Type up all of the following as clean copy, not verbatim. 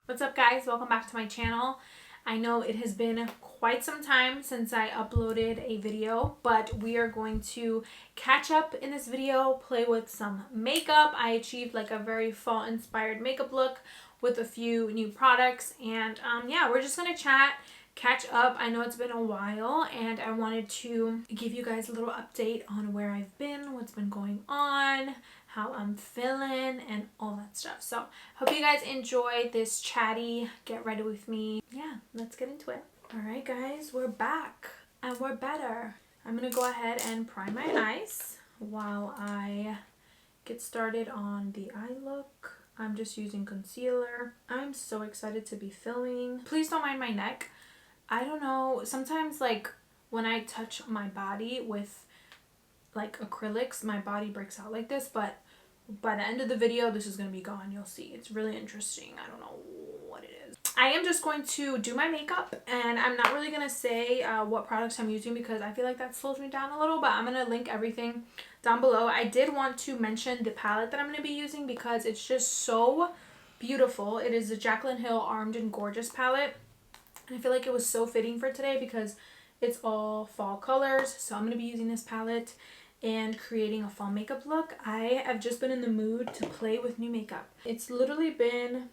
What's up, guys? Welcome back to my channel. I know it has been quite some time since I uploaded a video, but we are going to catch up in this video, play with some makeup. I achieved like a very fall inspired makeup look with a few new products, and yeah, we're just gonna chat, catch up. I know it's been a while, and I wanted to give you guys a little update on where I've been, what's been going on, how I'm feeling, and all that stuff. So hope you guys enjoy this chatty get ready with me. Yeah, let's get into it. All right, guys, we're back and we're better. I'm gonna go ahead and prime my eyes while I get started on the eye look. I'm just using concealer. I'm so excited to be filming. Please don't mind my neck. I don't know, sometimes like when I touch my body with like acrylics, my body breaks out like this, but by the end of the video this is going to be gone. You'll see. It's really interesting. I don't know what it is. I am just going to do my makeup, and I'm not really going to say what products I'm using because I feel like that slows me down a little, but I'm going to link everything down below. I did want to mention the palette that I'm going to be using because it's just so beautiful. It is the Jaclyn Hill Armed and Gorgeous palette. And I feel like it was so fitting for today because it's all fall colors. So I'm going to be using this palette and creating a fall makeup look. I have just been in the mood to play with new makeup. It's literally been,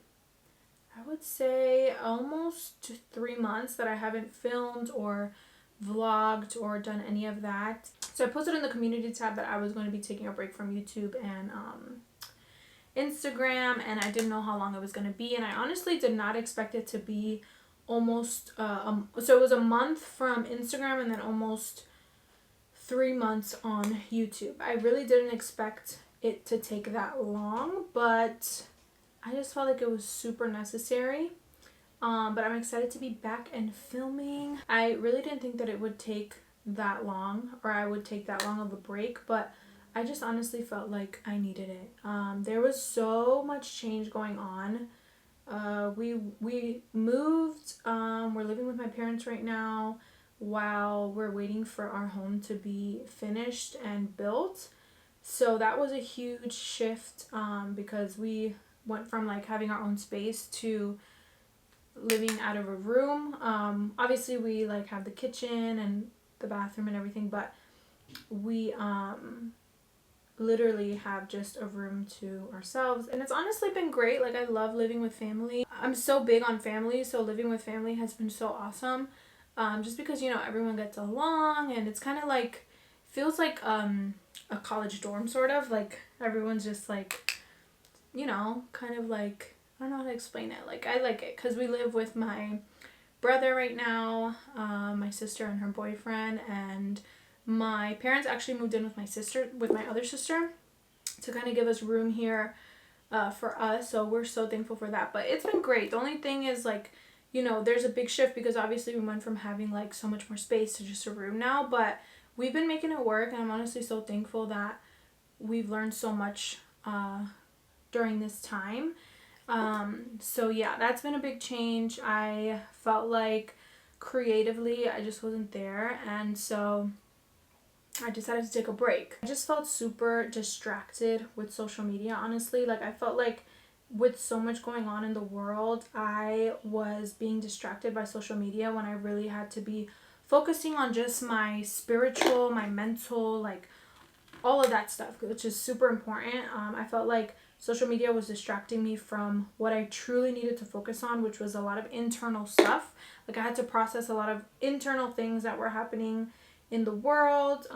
I would say, almost 3 months that I haven't filmed or vlogged or done any of that. So I posted in the community tab that I was going to be taking a break from YouTube and Instagram, and I didn't know how long it was going to be, and I honestly did not expect it to be almost so it was a month from Instagram and then almost 3 months on YouTube. I really didn't expect it to take that long, but I just felt like it was super necessary. But I'm excited to be back and filming. I really didn't think that it would take that long, or I would take that long of a break, but I just honestly felt like I needed it. There was so much change going on. We moved. We're living with my parents right now while we're waiting for our home to be finished and built. So that was a huge shift because we went from like having our own space to living out of a room. Obviously we like have the kitchen and the bathroom and everything, but we literally have just a room to ourselves, and it's honestly been great. Like, I love living with family. I'm so big on family, so living with family has been so awesome. Just because, you know, everyone gets along, and it's kind of like, feels like a college dorm sort of, like everyone's just like, you know, kind of like, I don't know how to explain it. Like, I like it because we live with my brother right now, my sister and her boyfriend, and my parents actually moved in with my other sister to kind of give us room here for us. So we're so thankful for that. But it's been great. The only thing is, like, you know, there's a big shift because obviously we went from having like so much more space to just a room now. But we've been making it work, and I'm honestly so thankful that we've learned so much during this time. So yeah, that's been a big change. I felt like creatively I just wasn't there, and so I decided to take a break. I just felt super distracted with social media, honestly. Like, I felt like with so much going on in the world, I was being distracted by social media when I really had to be focusing on just my spiritual, my mental, like all of that stuff, which is super important. I felt like social media was distracting me from what I truly needed to focus on, which was a lot of internal stuff. Like, I had to process a lot of internal things that were happening in the world,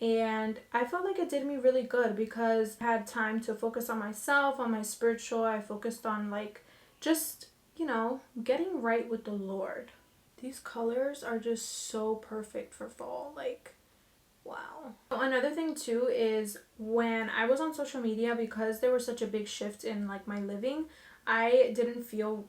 and I felt like it did me really good because I had time to focus on myself, on my spiritual. I focused on like just, you know, getting right with the Lord. These colors are just so perfect for fall. Like, wow. Another thing too is when I was on social media, because there was such a big shift in like my living, I didn't feel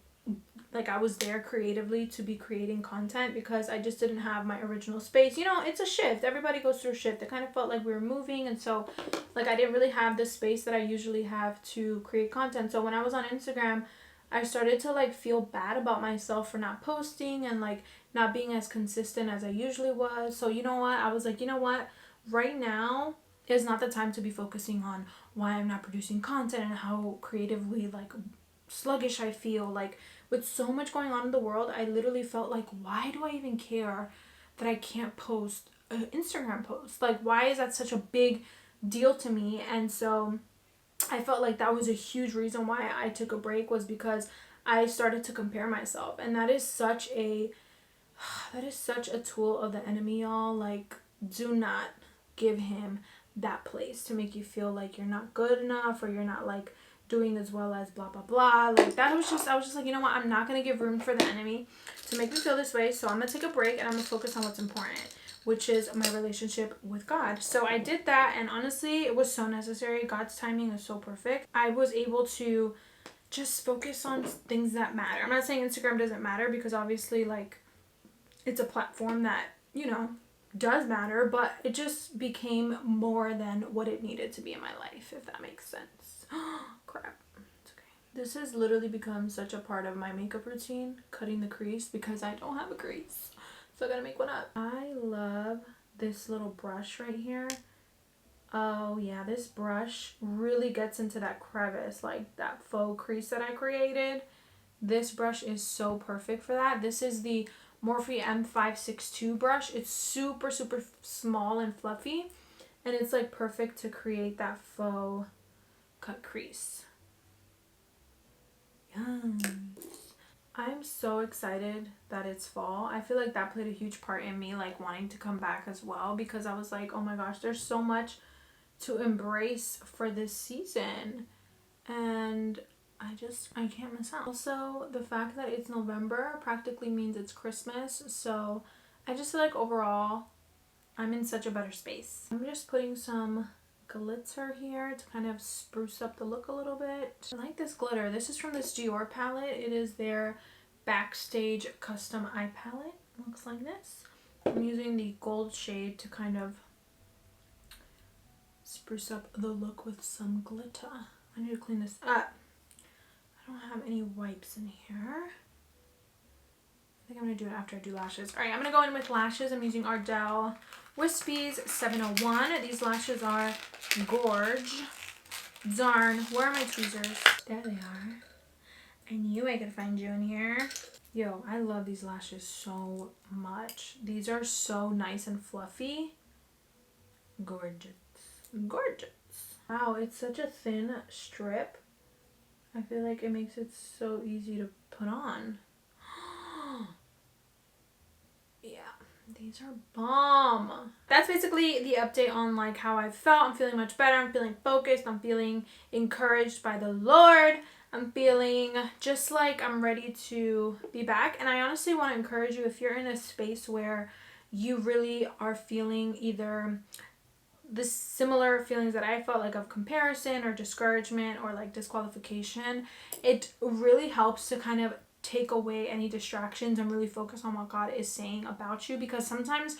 like I was there creatively to be creating content because I just didn't have my original space. You know, it's a shift. Everybody goes through a shift. It kind of felt like we were moving, and so like I didn't really have the space that I usually have to create content. So when I was on Instagram, I started to like feel bad about myself for not posting and like not being as consistent as I usually was. So you know what? I was like, you know what? Right now is not the time to be focusing on why I'm not producing content and how creatively like sluggish I feel. Like, with so much going on in the world, I literally felt like, why do I even care that I can't post an Instagram post? Like, why is that such a big deal to me? And so I felt like that was a huge reason why I took a break, was because I started to compare myself. And that is such a tool of the enemy, y'all. Like, do not give him that place to make you feel like you're not good enough, or you're not like doing as well as blah blah blah. Like, I was just like, you know what, I'm not gonna give room for the enemy to make me feel this way. So I'm gonna take a break and I'm gonna focus on what's important, which is my relationship with God. So I did that, and honestly, it was so necessary. God's timing is so perfect. I was able to just focus on things that matter. I'm not saying Instagram doesn't matter, because obviously, like, it's a platform that, you know, does matter, but it just became more than what it needed to be in my life, if that makes sense. Crap. It's okay. This has literally become such a part of my makeup routine, cutting the crease, because I don't have a crease. So I gotta make one up. I love this little brush right here. Oh yeah, this brush really gets into that crevice, like that faux crease that I created. This brush is so perfect for that. This is the Morphe M562 brush. It's super, super small and fluffy, and it's like perfect to create that faux cut crease. Yes. I'm so excited that it's fall. I feel like that played a huge part in me like wanting to come back as well, because I was like, oh my gosh, there's so much to embrace for this season, and I can't miss out. Also, the fact that it's November practically means it's Christmas, so I just feel like overall I'm in such a better space. I'm just putting some glitter here to kind of spruce up the look a little bit. I like this glitter. This is from this Dior palette. It is their Backstage Custom Eye Palette. It looks like this. I'm using the gold shade to kind of spruce up the look with some glitter. I need to clean this up. I don't have any wipes in here. I think I'm going to do it after I do lashes. Alright, I'm going to go in with lashes. I'm using Ardell Wispies 701. These lashes are gorge. Darn, where are my tweezers? There they are. I knew I could find you in here. Yo, I love these lashes so much. These are so nice and fluffy. Gorgeous. Gorgeous. Wow, it's such a thin strip. I feel like it makes it so easy to put on. Yeah, these are bomb. That's basically the update on like how I felt. I'm feeling much better. I'm feeling focused. I'm feeling encouraged by the Lord. I'm feeling just like I'm ready to be back. And I honestly want to encourage you, if you're in a space where you really are feeling either the similar feelings that I felt, like of comparison or discouragement or like disqualification, it really helps to kind of take away any distractions and really focus on what God is saying about you, because sometimes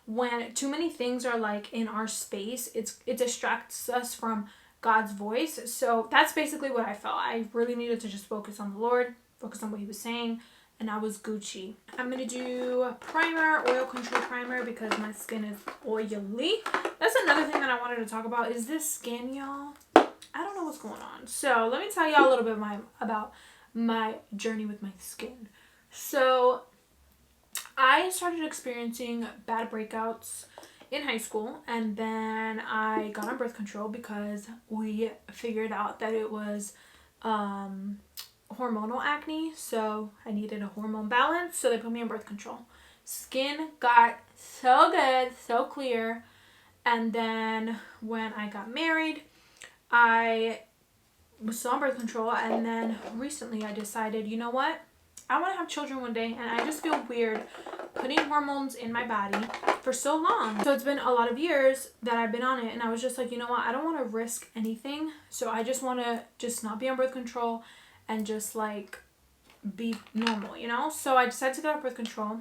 when too many things are like in our space, it distracts us from God's voice. So that's basically what I felt. I really needed to just focus on the Lord, focus on what he was saying, and I was Gucci. I'm going to do primer, oil control primer, because my skin is oily. That's another thing that I wanted to talk about is this skin, y'all. I don't know what's going on. So let me tell y'all a little bit about my journey with my skin. So I started experiencing bad breakouts in high school, and then I got on birth control because we figured out that it was hormonal acne, so I needed a hormone balance, so they put me on birth control. Skin got so good, so clear, and then when I got married, I was still on birth control, and then recently I decided, you know what, I want to have children one day, and I just feel weird putting hormones in my body for so long. So it's been a lot of years that I've been on it, and I was just like, you know what, I don't want to risk anything, so I just want to just not be on birth control and just like be normal, you know? So I decided to get off birth control.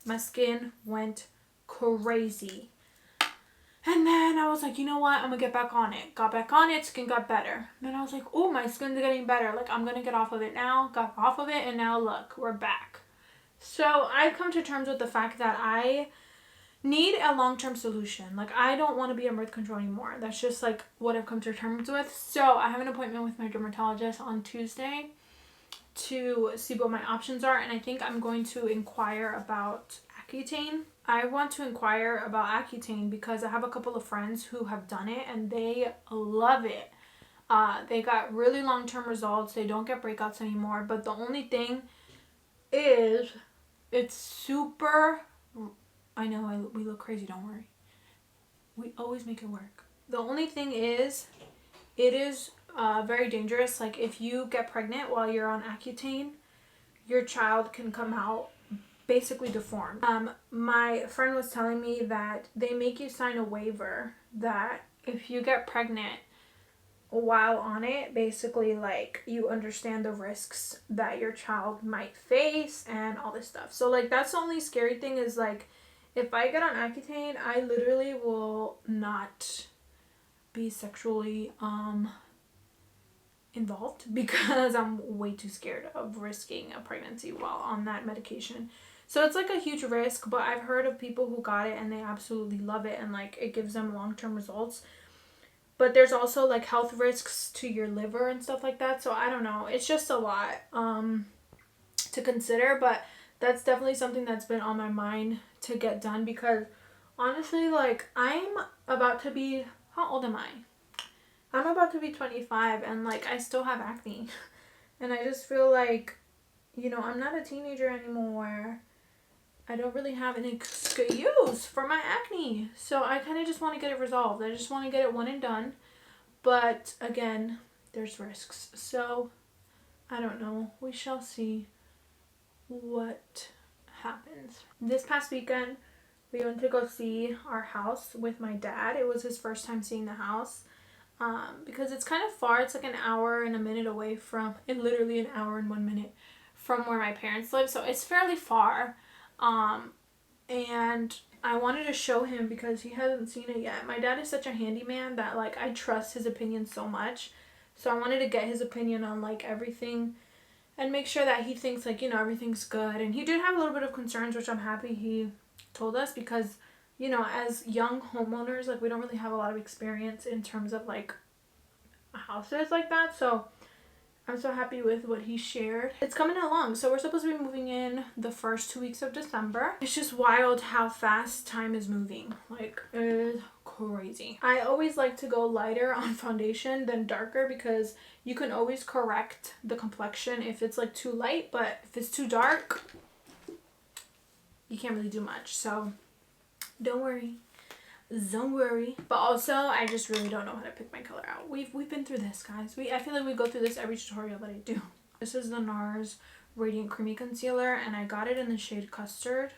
My skin went crazy. And then I was like, you know what? I'm gonna get back on it. Got back on it, skin got better. Then I was like, oh, my skin's getting better. Like, I'm gonna get off of it now. Got off of it, and now look, we're back. So I've come to terms with the fact that I need a long-term solution. Like, I don't want to be on birth control anymore. That's just like what I've come to terms with. So I have an appointment with my dermatologist on Tuesday to see what my options are, and I think I'm going to inquire about Accutane. I want to inquire about Accutane because I have a couple of friends who have done it and they love it. They got really long-term results. They don't get breakouts anymore, but the only thing is it's super, I know we look crazy, don't worry. We always make it work. The only thing is it is very dangerous. Like, if you get pregnant while you're on Accutane, your child can come out basically deformed. My friend was telling me that they make you sign a waiver that if you get pregnant while on it, basically, like, you understand the risks that your child might face and all this stuff. So, like, that's the only scary thing is, like, if I get on Accutane, I literally will not be sexually involved because I'm way too scared of risking a pregnancy while on that medication. So it's like a huge risk, but I've heard of people who got it and they absolutely love it and like it gives them long-term results. But there's also like health risks to your liver and stuff like that. So I don't know. It's just a lot to consider, but that's definitely something that's been on my mind to get done because honestly, like, I'm about to be, how old am I? I'm about to be 25 and like I still have acne. And I just feel like, you know, I'm not a teenager anymore. I don't really have an excuse for my acne. So I kind of just want to get it resolved. I just want to get it one and done. But again, there's risks. So I don't know. We shall see what happens. This past weekend, we went to go see our house with my dad. It was his first time seeing the house. Because it's kind of far. It's like an hour and a minute away from, and literally an hour and 1 minute from where my parents live. So it's fairly far. And I wanted to show him because he hasn't seen it yet. My dad is such a handyman that like I trust his opinion so much. So I wanted to get his opinion on like everything and make sure that he thinks like, you know, everything's good. And he did have a little bit of concerns, which I'm happy he told us because, you know, as young homeowners, like we don't really have a lot of experience in terms of like houses like that. So I'm so happy with what he shared. It's coming along. So we're supposed to be moving in the first 2 weeks of December. It's just wild how fast time is moving. Like, it's crazy. I always like to go lighter on foundation than darker because you can always correct the complexion if it's like too light, but if it's too dark, you can't really do much. So don't worry. Don't worry. But also, I just really don't know how to pick my color out. We've been through this, guys. I feel like we go through this every tutorial that I do. This is the Nars Radiant Creamy Concealer, and I got it in the shade Custard.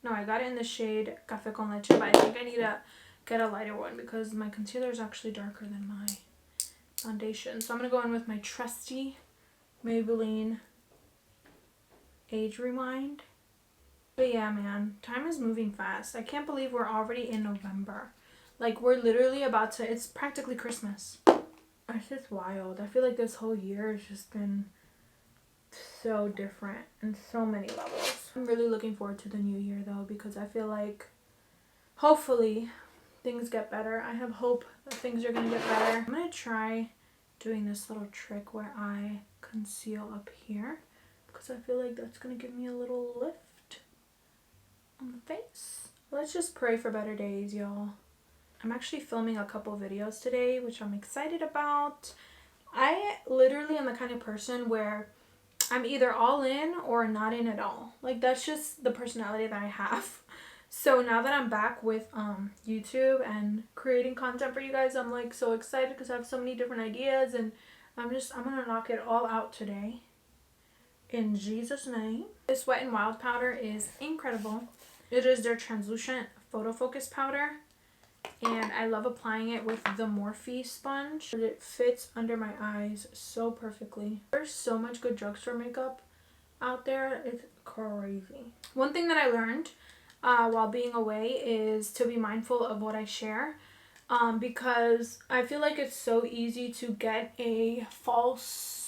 No, I got it in the shade Café con Leche, but I think I need to get a lighter one because my concealer is actually darker than my foundation. So I'm going to go in with my trusty Maybelline Age Rewind. But yeah, man, time is moving fast. I can't believe we're already in November. Like, we're literally about to, it's practically Christmas. It's just wild. I feel like this whole year has just been so different in so many levels. I'm really looking forward to the new year though, because I feel like hopefully things get better. I have hope that things are going to get better. I'm going to try doing this little trick where I conceal up here because I feel like that's going to give me a little lift on the face. Let's just pray for better days, y'all. I'm actually filming a couple videos today, which I'm excited about. I literally am the kind of person where I'm either all in or not in at all. Like, that's just the personality that I have. So now that I'm back with YouTube and creating content for you guys, I'm like so excited because I have so many different ideas, and I'm gonna knock it all out today in Jesus' name. This Wet n Wild powder is incredible. It is their translucent photo focus powder, and I love applying it with the Morphe sponge. It fits under my eyes so perfectly. There's so much good drugstore makeup out there. It's crazy. One thing that I learned while being away is to be mindful of what I share, because I feel like it's so easy to get a false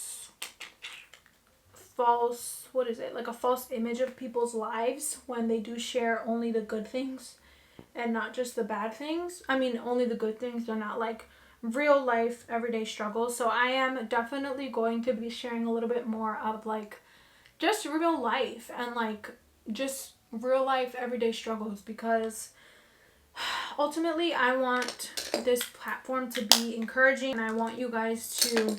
what is it, like a false image of people's lives when they do share only the good things. and not just the bad things. I mean, only the good things. They're not like real life everyday struggles. So I am definitely going to be sharing a little bit more of like just real life and like just real life everyday struggles, because ultimately I want this platform to be encouraging and I want you guys to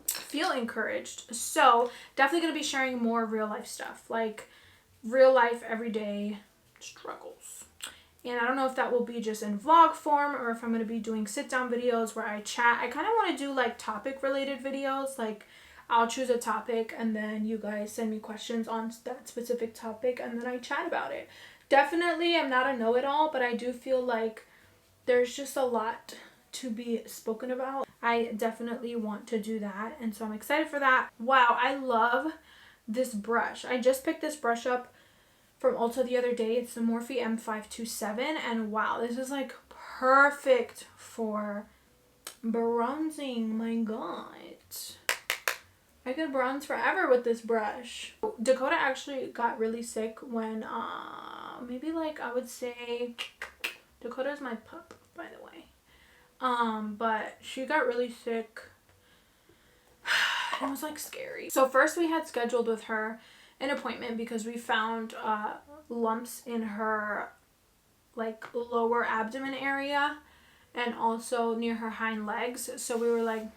feel encouraged. So definitely going to be sharing more real life stuff, like real life everyday struggles. And I don't know if that will be just in vlog form or if I'm going to be doing sit down videos where I chat. I kind of want to do like topic related videos. Like I'll choose a topic and then you guys send me questions on that specific topic and then I chat about it. Definitely I'm not a know-it-all, but I do feel like there's just a lot to be spoken about. I definitely want to do that, and so I'm excited for that. Wow, I love this brush. I just picked this brush up from Ulta the other day. It's the Morphe M527, and wow, this is like perfect for bronzing. My god, I could bronze forever with this brush. Dakota actually got really sick when maybe like I would say Dakota's my pup, by the way. But she got really sick. It was like scary. So first we had scheduled with her an appointment because we found lumps in her like lower abdomen area and also near her hind legs. So we were like,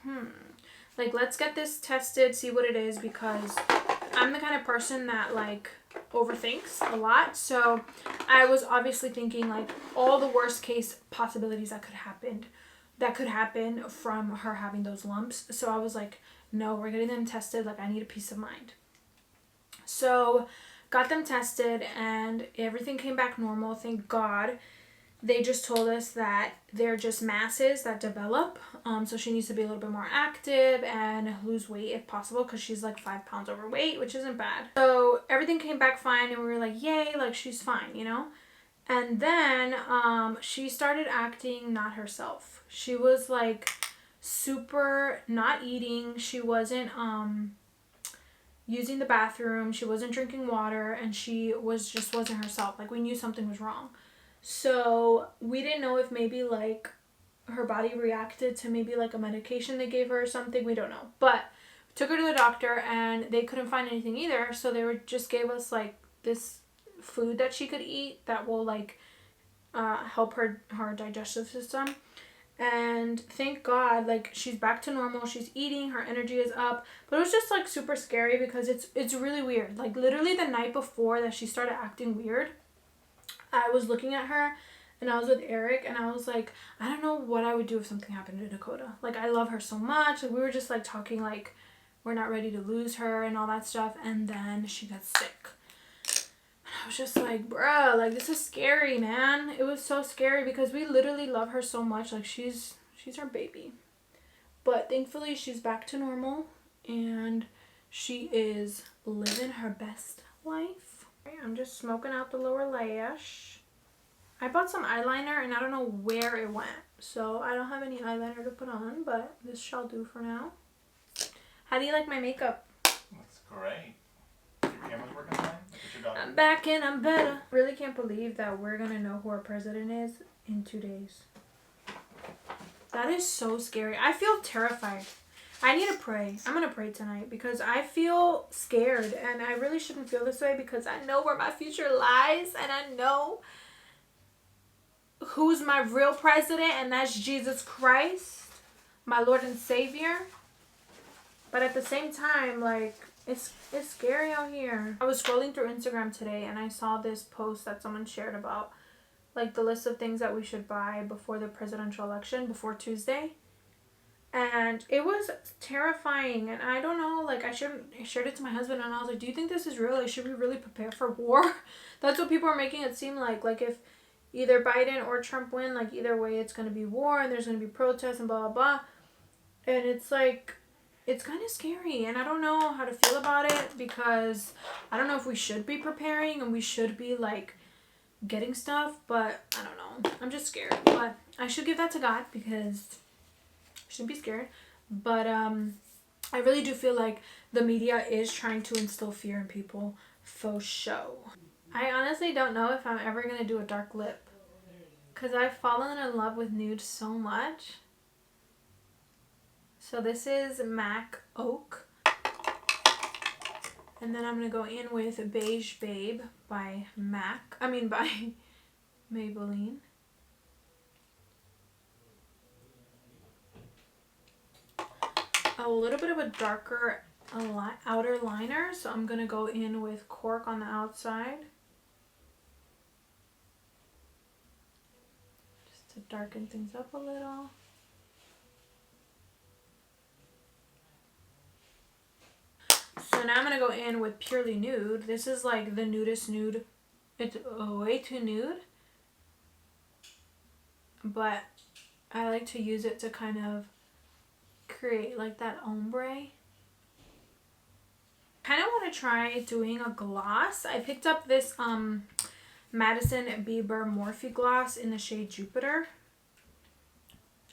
like let's get this tested, see what it is, because I'm the kind of person that like overthinks a lot. So I was obviously thinking like all the worst case possibilities that could happen from her having those lumps. So I was like, no, we're getting them tested. Like I need a peace of mind. So got them tested and everything came back normal, thank God. They just told us that they're just masses that develop. So she needs to be a little bit more active and lose weight if possible, because she's like 5 pounds overweight, which isn't bad. So everything came back fine and we were like, yay, like she's fine, you know? And then she started acting not herself. She was like super not eating. She wasn't using the bathroom. She wasn't drinking water, and she wasn't herself. Like we knew something was wrong. So we didn't know if maybe like her body reacted to maybe like a medication they gave her or something. We don't know. But we took her to the doctor and they couldn't find anything either. So they just gave us like this food that she could eat that will like help her digestive system. And thank God, like she's back to normal. She's eating, her energy is up. But it was just like super scary because it's really weird. Like literally the night before that she started acting weird, I was looking at her and I was with Eric and I was like, I don't know what I would do if something happened to Dakota. Like I love her so much. Like we were just like talking like we're not ready to lose her and all that stuff. And then she got sick. I was just like, bruh, like this is scary, man. It was so scary because we literally love her so much. Like she's our baby. But thankfully she's back to normal and she is living her best life. I'm just smoking out the lower lash. I bought some eyeliner and I don't know where it went. So I don't have any eyeliner to put on, but this shall do for now. How do you like my makeup? Looks great. Your camera's working fine? I'm back and I'm better. Really can't believe that we're gonna know who our president is in 2 days. That is so scary. I feel terrified. I need to pray. I'm gonna pray tonight because I feel scared and I really shouldn't feel this way because I know where my future lies and I know who's my real president, and that's Jesus Christ, my Lord and Savior. But at the same time, like, it's scary out here. I was scrolling through Instagram today and I saw this post that someone shared about like the list of things that we should buy before the presidential election, before Tuesday. And it was terrifying, and I don't know, like I shared it to my husband and I was like, do you think this is real? Like, should we really prepare for war? That's what people are making it seem like if either Biden or Trump win, like either way it's going to be war and there's going to be protests and blah blah blah. And it's like, it's kind of scary and I don't know how to feel about it because I don't know if we should be preparing and we should be like getting stuff, but I don't know. I'm just scared, but I should give that to God because shouldn't be scared. But I really do feel like the media is trying to instill fear in people for show. I honestly don't know if I'm ever gonna do a dark lip. because I've fallen in love with nude so much. So this is MAC Oak. And then I'm going to go in with Beige Babe by by Maybelline. A little bit of a darker outer liner, so I'm going to go in with Cork on the outside. Just to darken things up a little. So now I'm going to go in with Purely Nude. This is like the nudist nude. It's way too nude. But I like to use it to kind of create like that ombre. Kind of want to try doing a gloss. I picked up this Madison Bieber Morphe gloss in the shade Jupiter.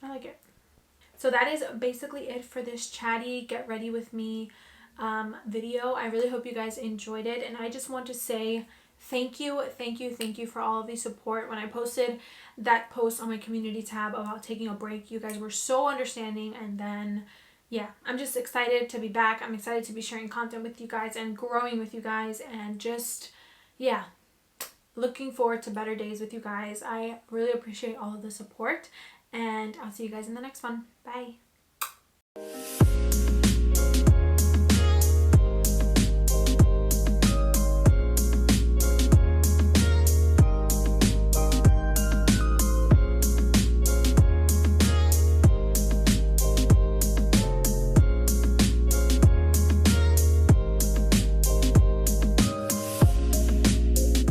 I like it. So that is basically it for this chatty get ready with me video. I really hope you guys enjoyed it, and I just want to say thank you for all of the support. When I posted that post on my community tab about taking a break, you guys were so understanding, and then yeah, I'm just excited to be back. I'm excited to be sharing content with you guys and growing with you guys, and just yeah, looking forward to better days with you guys. I really appreciate all of the support, and I'll see you guys in the next one. Bye.